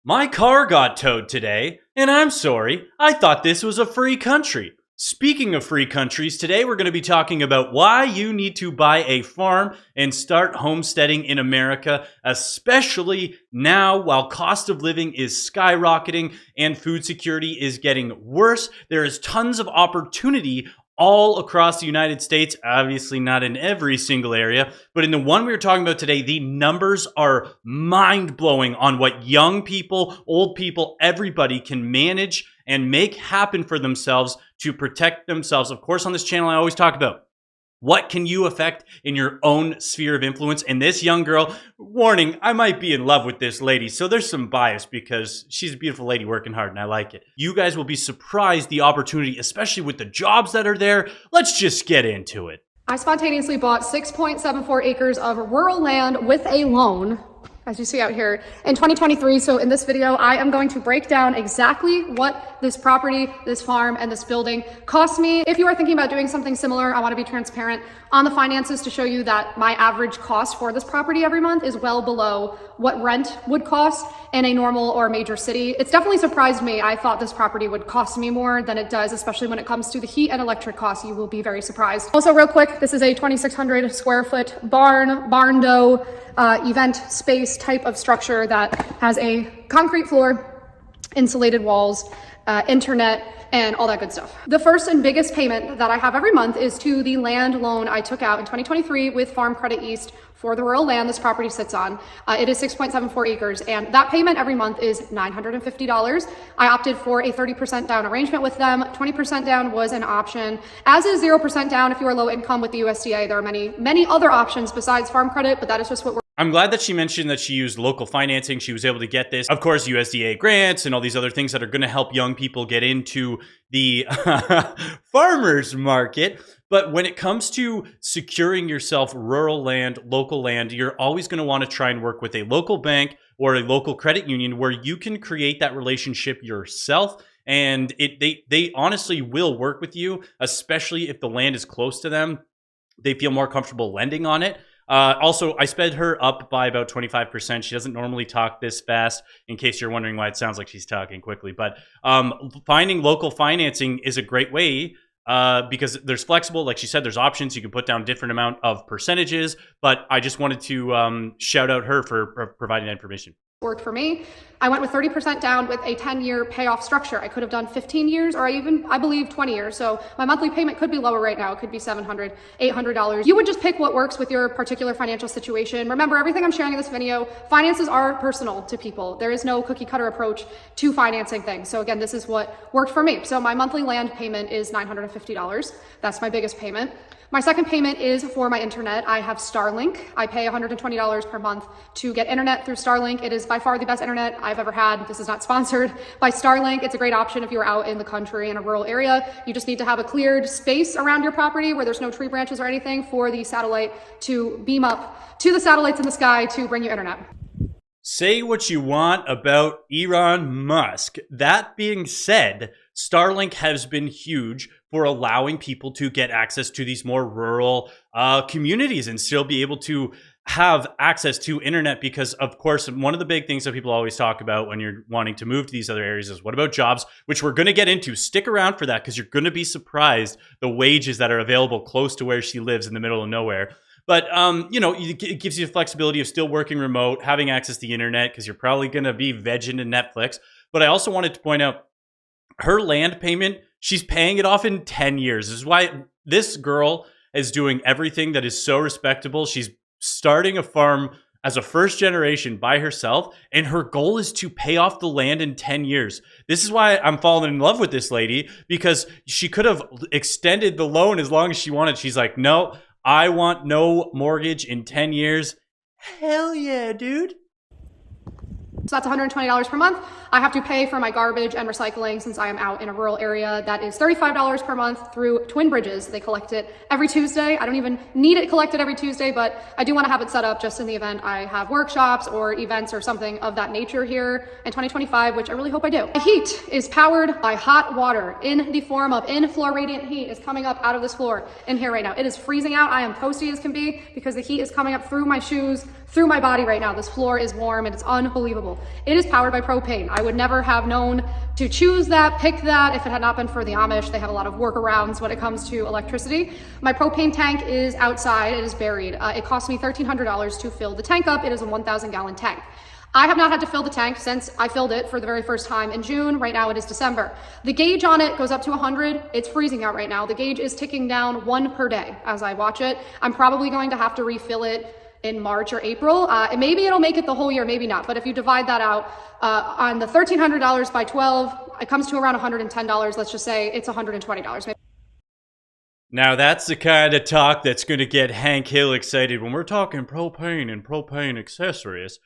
My car got towed today, and I'm sorry, I thought this was a free country. Speaking of free countries, today we're going to be talking about why you need to buy a farm and start homesteading in America, especially now while cost of living is skyrocketing and food security is getting worse. There is tons of opportunity all across the United States, obviously not in every single area, but in the one we were talking about today, the numbers are mind-blowing on what young people, old people, everybody can manage and make happen for themselves to protect themselves. Of course, on this channel, I always talk about what can you affect in your own sphere of influence? And this young girl, warning, I might be in love with this lady. So there's some bias because she's a beautiful lady working hard and I like it. You guys will be surprised the opportunity, especially with the jobs that are there. Let's just get into it. I spontaneously bought 6.74 acres of rural land with a loan, as you see out here, in 2023. So in this video, I am going to break down exactly what this property, this farm, and this building cost me. If you are thinking about doing something similar, I want to be transparent on the finances to show you that my average cost for this property every month is well below what rent would cost in a normal or major city. It's definitely surprised me. I thought this property would cost me more than it does, especially when it comes to the heat and electric costs. You will be very surprised. Also, real quick, this is a 2,600 square foot barn dough event space type of structure that has a concrete floor, insulated walls, internet, and all that good stuff. The first and biggest payment that I have every month is to the land loan I took out in 2023 with Farm Credit East for the rural land this property sits on. It is 6.74 acres, and that payment every month is $950. I opted for a 30% down arrangement with them. 20% down was an option, as is 0% down if you are low income with the USDA. There are many other options besides farm credit, but that is just what we're. I'm glad that she mentioned that she used local financing. She was able to get this. Of course, USDA grants and all these other things that are going to help young people get into the farmers market. But when it comes to securing yourself rural land, local land, you're always going to want to try and work with a local bank or a local credit union where you can create that relationship yourself. And they honestly will work with you, especially if the land is close to them. They feel more comfortable lending on it. Also, I sped her up by about 25%. She doesn't normally talk this fast, in case you're wondering why it sounds like she's talking quickly. But finding local financing is a great way because there's flexible, like she said, there's options. You can put down different amount of percentages. But I just wanted to shout out her for providing that information. Worked for me. I went with 30% down with a 10-year payoff structure. I could have done 15 years or I believe 20 years. So my monthly payment could be lower right now. It could be $700, $800. You would just pick what works with your particular financial situation. Remember, everything I'm sharing in this video, finances are personal to people. There is no cookie cutter approach to financing things. So again, this is what worked for me. So my monthly land payment is $950. That's my biggest payment. My second payment is for my internet. I have Starlink. I pay $120 per month to get internet through Starlink. It is by far the best internet I've ever had. This is not sponsored by Starlink. It's a great option if you're out in the country in a rural area. You just need to have a cleared space around your property where there's no tree branches or anything for the satellite to beam up to the satellites in the sky to bring you internet. Say what you want about Elon Musk. That being said, Starlink has been huge for allowing people to get access to these more rural communities and still be able to have access to internet because, of course, one of the big things that people always talk about when you're wanting to move to these other areas is what about jobs, which we're going to get into. Stick around for that because you're going to be surprised the wages that are available close to where she lives in the middle of nowhere. But, you know, it gives you the flexibility of still working remote, having access to the internet because you're probably going to be vegging to Netflix. But I also wanted to point out her land payment, she's paying it off in 10 years. This is why this girl is doing everything that is so respectable. She's starting a farm as a first generation by herself, and her goal is to pay off the land in 10 years. This is why I'm falling in love with this lady, because she could have extended the loan as long as she wanted. She's like, no, I want no mortgage in 10 years. Hell yeah, dude. So that's $120 per month. I have to pay for my garbage and recycling since I am out in a rural area. That is $35 per month through Twin Bridges. They collect it every Tuesday. I don't even need it collected every Tuesday, but I do want to have it set up just in the event I have workshops or events or something of that nature here in 2025, which I really hope I do. The heat is powered by hot water in the form of in-floor radiant heat is coming up out of this floor in here right now. It is freezing out. I am toasty as can be because the heat is coming up through my shoes, through my body right now. This floor is warm and it's unbelievable. It is powered by propane. I would never have known to choose that, pick that, if it had not been for the Amish. They have a lot of workarounds when it comes to electricity. My propane tank is outside, it is buried. It cost me $1,300 to fill the tank up. It is a 1,000 gallon tank. I have not had to fill the tank since I filled it for the very first time in June. Right now it is December. The gauge on it goes up to 100. It's freezing out right now. The gauge is ticking down 1 per day as I watch it. I'm probably going to have to refill it in March or April. And maybe it'll make it the whole year, maybe not. But if you divide that out on the $1,300 by 12, it comes to around $110. Let's just say it's $120. Now that's the kind of talk that's going to get Hank Hill excited when we're talking propane and propane accessories.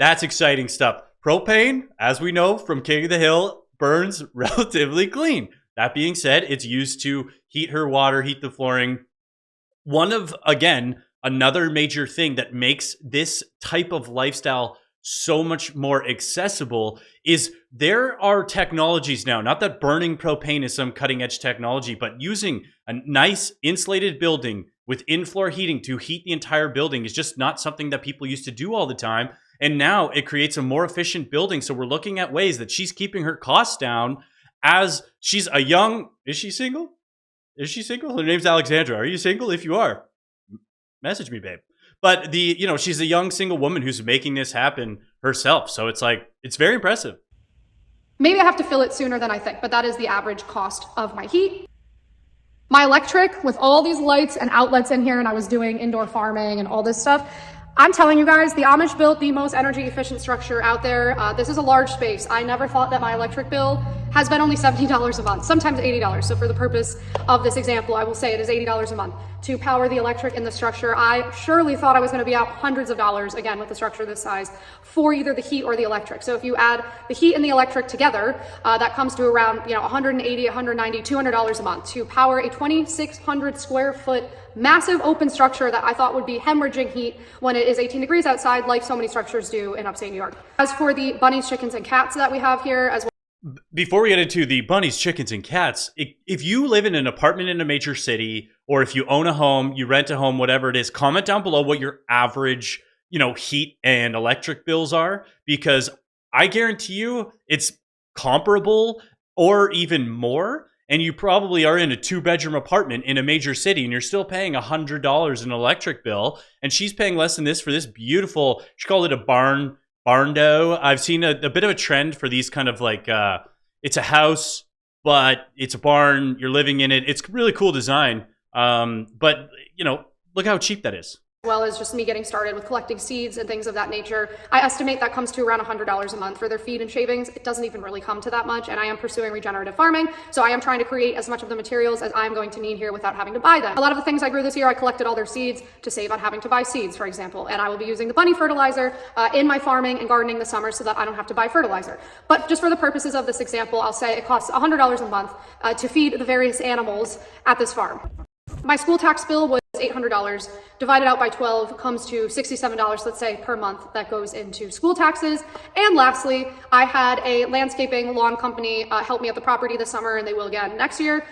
That's exciting stuff. Propane, as we know from King of the Hill, burns relatively clean. That being said, it's used to heat her water, heat the flooring. One of, again, another major thing that makes this type of lifestyle so much more accessible is there are technologies now, not that burning propane is some cutting edge technology, but using a nice insulated building with in-floor heating to heat the entire building is just not something that people used to do all the time. And now it creates a more efficient building. So we're looking at ways that she's keeping her costs down as she's a young, is she single? Is she single? Her name's Alexandra. Are you single? If you are, message me, babe. But she's a young single woman who's making this happen herself. So it's like, it's very impressive. Maybe I have to fill it sooner than I think, but that is the average cost of my heat. My electric with all these lights and outlets in here, and I was doing indoor farming and all this stuff. I'm telling you guys, the Amish built the most energy efficient structure out there. This is a large space. I never thought that my electric bill has been only $70 a month, sometimes $80. So for the purpose of this example, I will say it is $80 a month to power the electric in the structure. I surely thought I was going to be out hundreds of dollars, again, with the structure this size, for either the heat or the electric. So if you add the heat and the electric together, that comes to around $180, $190, $200 a month to power a 2,600 square foot massive open structure that I thought would be hemorrhaging heat when it is 18 degrees outside, like so many structures do in upstate New York. As for the bunnies, chickens, and cats that we have here, as well. Before we get into the bunnies, chickens, and cats, if you live in an apartment in a major city, or if you own a home, you rent a home, whatever it is, comment down below what your average, heat and electric bills are, because I guarantee you it's comparable or even more. And you probably are in a 2-bedroom apartment in a major city and you're still paying $100 in electric bill. And she's paying less than this for this beautiful, she called it a barndo. I've seen a bit of a trend for these kind of like, it's a house, but it's a barn. You're living in it. It's really cool design. But look how cheap that is. Well as just me getting started with collecting seeds and things of that nature. I estimate that comes to around $100 a month for their feed and shavings. It doesn't even really come to that much, and I am pursuing regenerative farming, so I am trying to create as much of the materials as I'm going to need here without having to buy them. A lot of the things I grew this year, I collected all their seeds to save on having to buy seeds, for example, and I will be using the bunny fertilizer in my farming and gardening this summer so that I don't have to buy fertilizer. But just for the purposes of this example, I'll say it costs $100 a month to feed the various animals at this farm. My school tax bill was $800, divided out by 12 comes to $67, let's say, per month that goes into school taxes. And lastly, I had a landscaping lawn company help me at the property this summer, and they will again next year.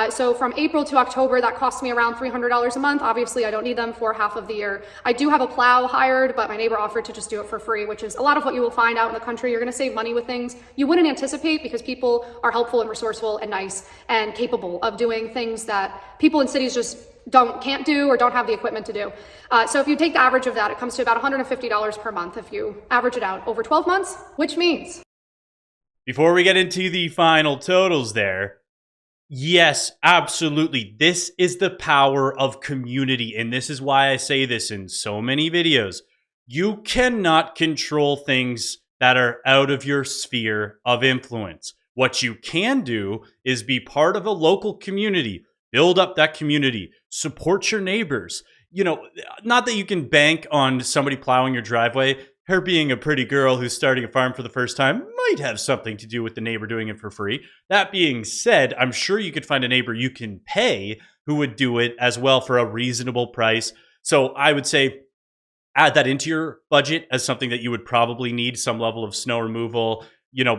So from April to October, that cost me around $300 a month. Obviously, I don't need them for half of the year. I do have a plow hired, but my neighbor offered to just do it for free, which is a lot of what you will find out in the country. You're going to save money with things you wouldn't anticipate because people are helpful and resourceful and nice and capable of doing things that people in cities just can't do or don't have the equipment to do. So if you take the average of that, it comes to about $150 per month if you average it out over 12 months, which means. Before we get into the final totals there, yes, absolutely. This is the power of community. And this is why I say this in so many videos. You cannot control things that are out of your sphere of influence. What you can do is be part of a local community. Build up that community, support your neighbors. Not that you can bank on somebody plowing your driveway. Her being a pretty girl who's starting a farm for the first time might have something to do with the neighbor doing it for free. That being said, I'm sure you could find a neighbor you can pay who would do it as well for a reasonable price. So I would say add that into your budget as something that you would probably need, some level of snow removal,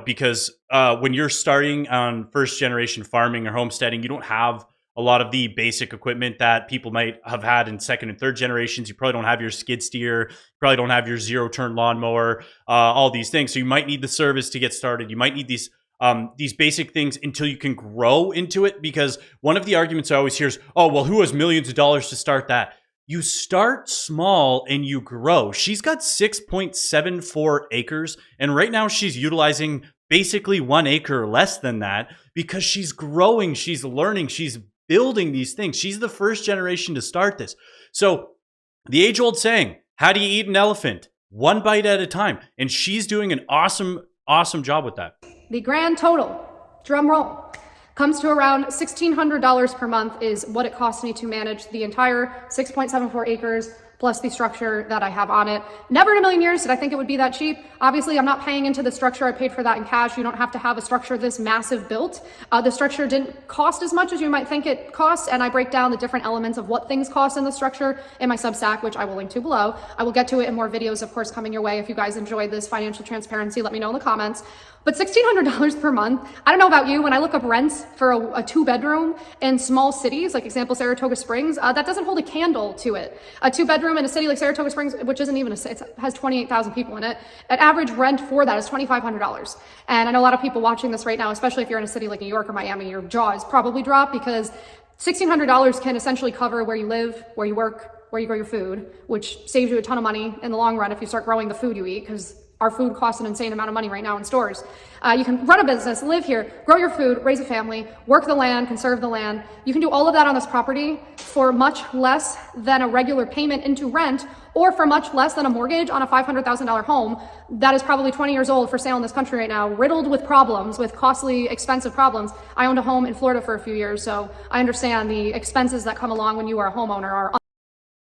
because when you're starting on first generation farming or homesteading, you don't have a lot of the basic equipment that people might have had in second and third generations. You probably don't have your skid steer, you probably don't have your zero turn lawnmower, all these things. So you might need the service to get started. You might need these basic things until you can grow into it. Because one of the arguments I always hear is, oh, well, who has millions of dollars to start that? You start small and you grow. She's got 6.74 acres. And right now she's utilizing basically 1 acre or less than that because she's growing, she's learning, she's building these things. She's the first generation to start this. So the age-old saying, how do you eat an elephant? One bite at a time. And she's doing an awesome job with that. The grand total, drum roll, comes to around $1,600 per month is what it costs me to manage the entire 6.74 acres plus the structure that I have on it. Never in a million years did I think it would be that cheap. Obviously, I'm not paying into the structure. I paid for that in cash. You don't have to have a structure this massive built. The structure didn't cost as much as you might think it costs, and I break down the different elements of what things cost in the structure in my Substack, which I will link to below. I will get to it in more videos, of course, coming your way. If you guys enjoyed this financial transparency, let me know in the comments. But $1,600 per month, I don't know about you, when I look up rents for a 2-bedroom in small cities, like example, Saratoga Springs, that doesn't hold a candle to it. A 2-bedroom in a city like Saratoga Springs, which isn't even it has 28,000 people in it, an average rent for that is $2,500. And I know a lot of people watching this right now, especially if you're in a city like New York or Miami, your jaw is probably dropped because $1,600 can essentially cover where you live, where you work, where you grow your food, which saves you a ton of money in the long run if you start growing the food you eat, because our food costs an insane amount of money right now in stores. You can run a business, live here, grow your food, raise a family, work the land, conserve the land. You can do all of that on this property for much less than a regular payment into rent, or for much less than a mortgage on a $500,000 home that is probably 20 years old for sale in this country right now, riddled with problems, with costly, expensive problems. I owned a home in Florida for a few years, so I understand the expenses that come along when you are a homeowner are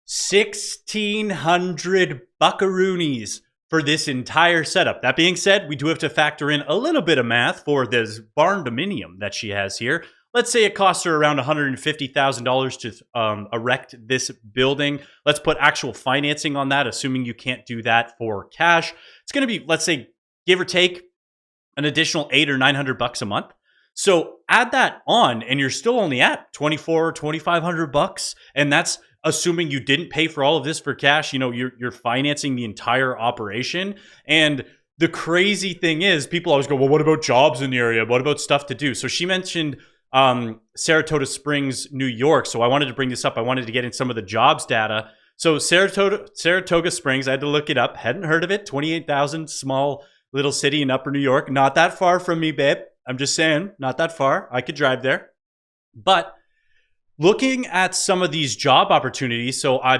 1,600 buckaroonies for this entire setup. That being said, we do have to factor in a little bit of math for this barn dominium that she has here. Let's say it costs her around $150,000 to erect this building. Let's put actual financing on that, assuming you can't do that for cash. It's going to be, let's say, give or take, an additional $800 or $900 a month. So add that on, and you're still only at $2,500, and that's assuming you didn't pay for all of this for cash. You know, you're financing the entire operation. And the crazy thing is, people always go, well, what about jobs in the area? What about stuff to do? So she mentioned Saratoga Springs, New York. So I wanted to bring this up. I wanted to get in some of the jobs data. So Saratoga Springs, I had to look it up. Hadn't heard of it. 28,000, small little city in upper New York. Not that far from me, babe. I'm just saying, not that far. I could drive there. But looking at some of these job opportunities, so I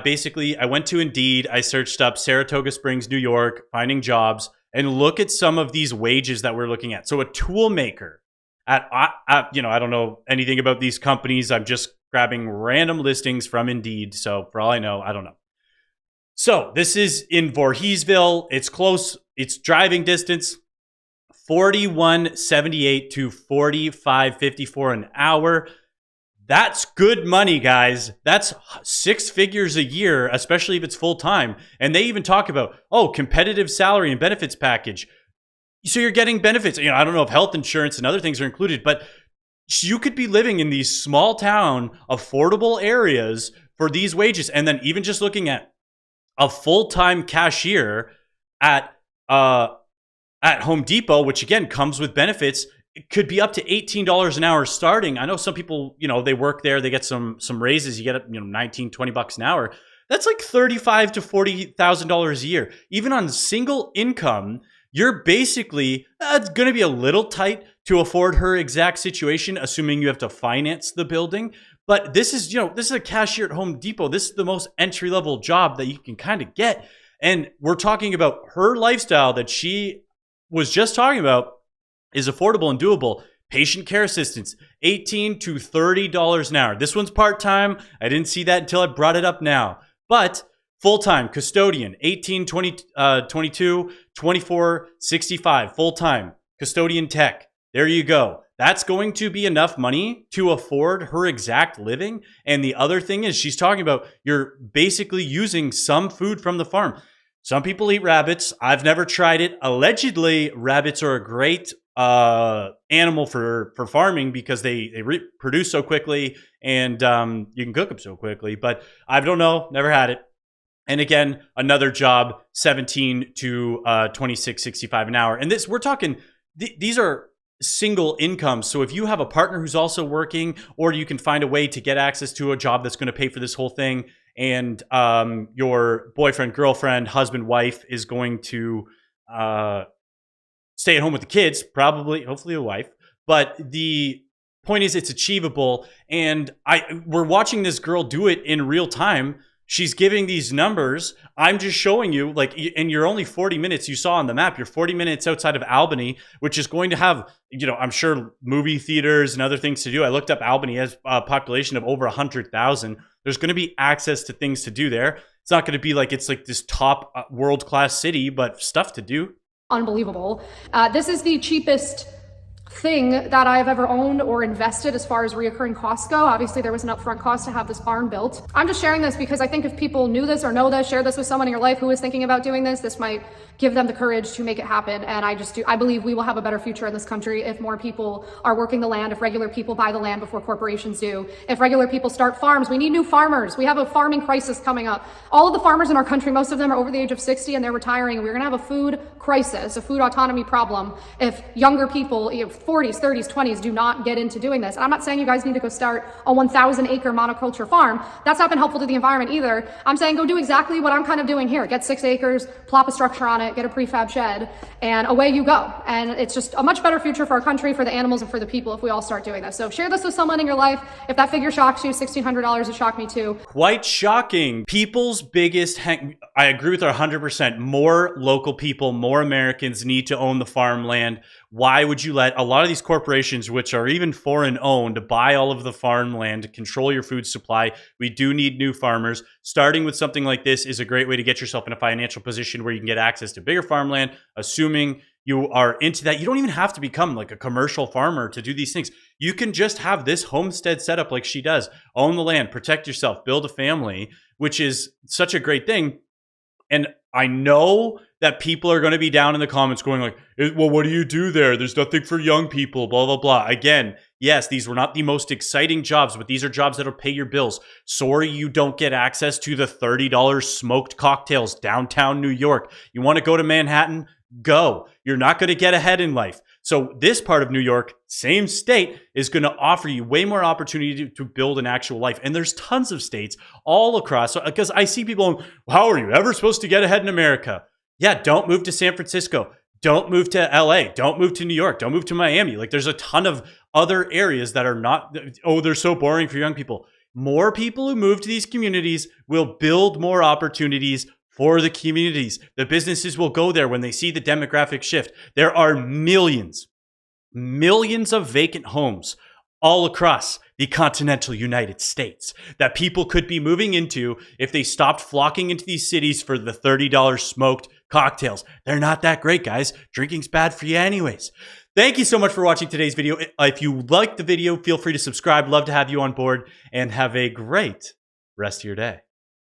went to Indeed, I searched up Saratoga Springs, New York, finding jobs, and look at some of these wages that we're looking at. So a tool maker I don't know anything about these companies. I'm just grabbing random listings from Indeed. So for all I know, I don't know. So this is in Voorheesville. It's close. It's driving distance, $41.78 to $45.54 an hour. That's good money, guys. That's 6 figures a year, especially if it's full time. And they even talk about, competitive salary and benefits package. So you're getting benefits. You know, I don't know if health insurance and other things are included, but you could be living in these small town, affordable areas for these wages. And then even just looking at a full-time cashier at Home Depot, which again comes with benefits, it could be up to $18 an hour starting. I know some people, they work there, they get some raises, you get $19, $20 an hour. That's like $35,000 to $40,000 a year. Even on single income, you're basically going to be a little tight to afford her exact situation, assuming you have to finance the building. But this is a cashier at Home Depot. This is the most entry-level job that you can kind of get. And we're talking about her lifestyle that she was just talking about is affordable and doable. Patient care assistants, $18 to $30 an hour. This one's part-time. I didn't see that until I brought it up now. But full-time custodian, 18, 20, 22, 24, 65, full-time custodian tech. There you go. That's going to be enough money to afford her exact living. And the other thing is, she's talking about you're basically using some food from the farm. Some people eat rabbits. I've never tried it. Allegedly, rabbits are a great animal for farming because they reproduce so quickly and you can cook them so quickly. But I don't know, never had it. And again, another job, 17 to 26.65 an hour. And this, we're talking, these are single incomes. So if you have a partner who's also working, or you can find a way to get access to a job that's going to pay for this whole thing, and your boyfriend, girlfriend, husband, wife is going to stay at home with the kids, probably, hopefully a wife. But the point is, it's achievable. And we're watching this girl do it in real time. She's giving these numbers. I'm just showing you, like, and you're only 40 minutes, you saw on the map, you're 40 minutes outside of Albany, which is going to have, you know, I'm sure movie theaters and other things to do. I looked up Albany, has a population of over 100,000. There's going to be access to things to do there. It's not going to be like it's like this top world-class city, but stuff to do. Unbelievable. This is the cheapest thing that I've ever owned or invested as far as reoccurring costs go. Obviously, there was an upfront cost to have this barn built. I'm just sharing this because I think if people knew this or know this, share this with someone in your life who is thinking about doing this, this might give them the courage to make it happen. And I believe we will have a better future in this country if more people are working the land, if regular people buy the land before corporations do, if regular people start farms. We need new farmers. We have a farming crisis coming up. All of the farmers in our country, most of them are over the age of 60 and they're retiring. We're gonna have a food crisis, a food autonomy problem if younger people, 40s, 30s, 20s do not get into doing this. And I'm not saying you guys need to go start a 1,000 acre monoculture farm. That's not been helpful to the environment either. I'm saying go do exactly what I'm kind of doing here. Get 6 acres, plop a structure on it, get a prefab shed, and away you go. And it's just a much better future for our country, for the animals, and for the people if we all start doing this. So share this with someone in your life. If that figure shocks you, $1,600, it shocked me too. Quite shocking. People's biggest I agree with her 100%. More local people, more Americans need to own the farmland. Why would you let a lot of these corporations, which are even foreign owned, buy all of the farmland to control your food supply? We do need new farmers. Starting with something like this is a great way to get yourself in a financial position where you can get access to bigger farmland, assuming you are into that. You don't even have to become like a commercial farmer to do these things. You can just have this homestead setup like she does. Own the land, protect yourself, build a family, which is such a great thing. And I know that people are going to be down in the comments going like, well, what do you do there? There's nothing for young people, blah, blah, blah. Again, yes, these were not the most exciting jobs, but these are jobs that'll pay your bills. Sorry you don't get access to the $30 smoked cocktails downtown New York. You want to go to Manhattan? Go. You're not going to get ahead in life. So this part of New York, same state, is going to offer you way more opportunity to build an actual life. And there's tons of states all across. Because I see people going, how are you ever supposed to get ahead in America? Yeah, don't move to San Francisco. Don't move to LA. Don't move to New York. Don't move to Miami. Like there's a ton of other areas that are not, oh, they're so boring for young people. More people who move to these communities will build more opportunities for the communities. The businesses will go there when they see the demographic shift. There are millions of vacant homes all across the continental United States that people could be moving into if they stopped flocking into these cities for the $30 smoked cocktails. They're not that great, guys. Drinking's bad for you anyways. Thank you so much for watching today's video. If you liked the video, feel free to subscribe. Love to have you on board, and have a great rest of your day.